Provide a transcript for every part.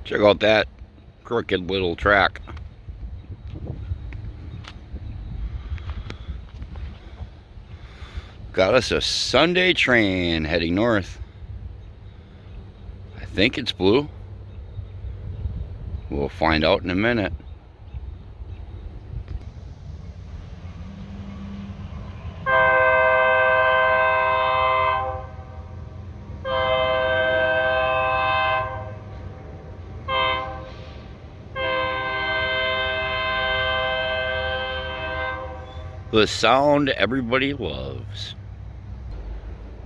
Check out that crooked little track. Got us a Sunday train heading north. I think it's blue. We'll find out in a minute. The sound everybody loves.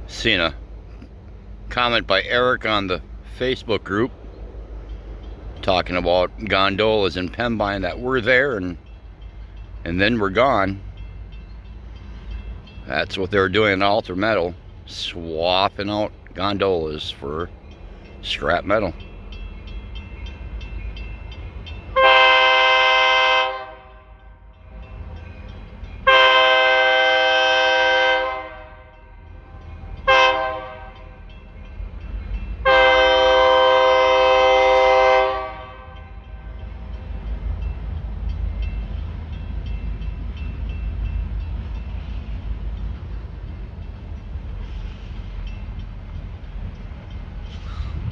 Seen a comment by Eric on the Facebook group talking about gondolas in Pembine that were there and then we're gone. That's what they're doing in Alter Metal, swapping out gondolas for scrap metal.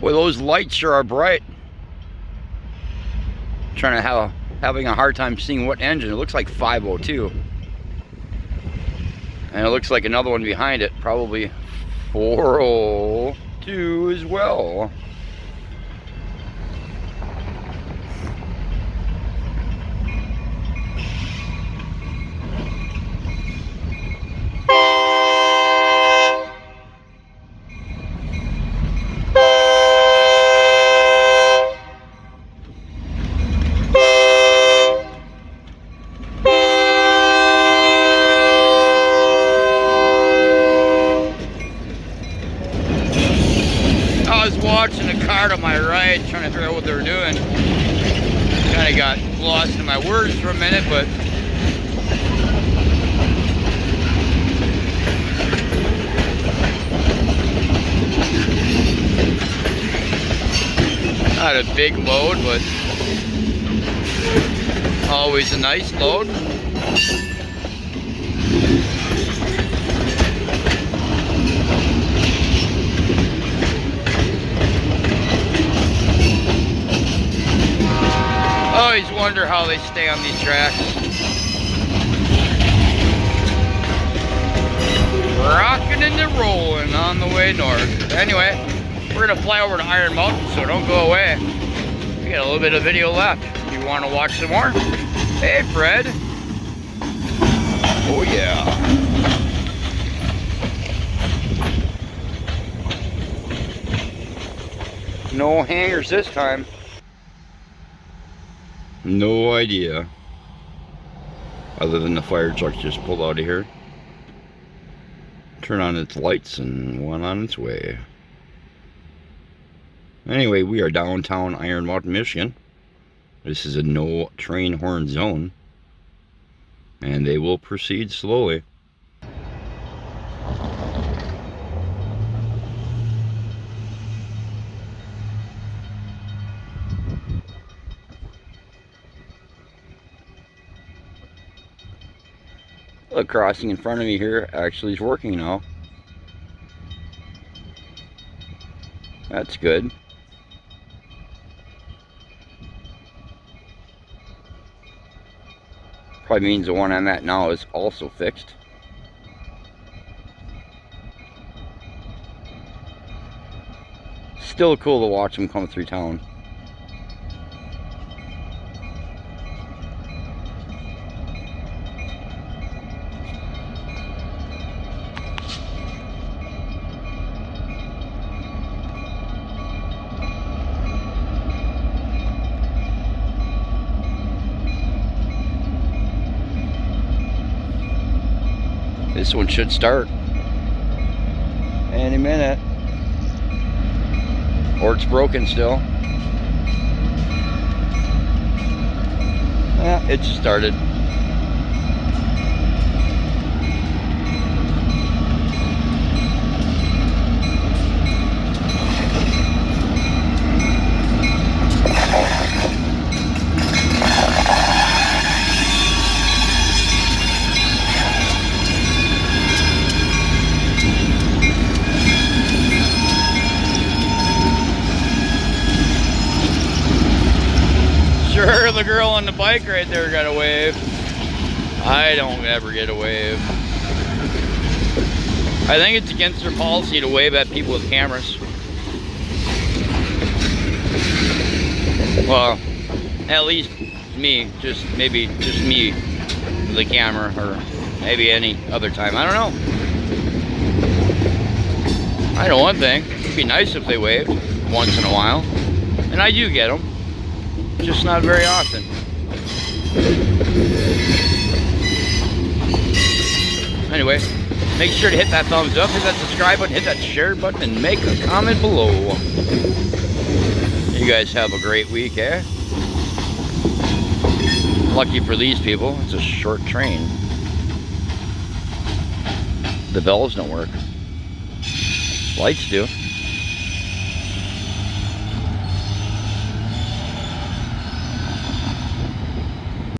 Well, those lights sure are bright. Trying to having a hard time seeing what engine. It looks like 502. And it looks like another one behind it, probably 402 as well. Watching the car to my right, trying to figure out what they were doing. Kind of got lost in my words for a minute, but not a big load, but always a nice load. Always wonder how they stay on these tracks. Rocking and rolling on the way north. Anyway, we're gonna fly over to Iron Mountain, so don't go away. We got a little bit of video left. You want to watch some more? Hey, Fred. Oh yeah. No hangers this time. No idea. Other than the fire truck just pulled out of here. Turn on its lights and went on its way. Anyway, we are downtown Iron Mountain, Michigan. This is a no train horn zone. And they will proceed slowly. The crossing in front of me here actually is working now. That's good. Probably means the one I'm at now is also fixed. Still cool to watch them come through town. This one should start any minute. Or it's broken still. Yeah, it started. the girl on the bike right there got a wave. I don't ever get a wave. I think it's against their policy to wave at people with cameras. Well, at least me, maybe just me with a camera, or maybe any other time. I don't know. I know one thing. It'd be nice if they waved once in a while. And I do get them. Just not very often. Anyway, make sure to hit that thumbs up, hit that subscribe button, hit that share button, and make a comment below. You guys have a great week, eh? Lucky for these people, it's a short train. The bells don't work. Lights do.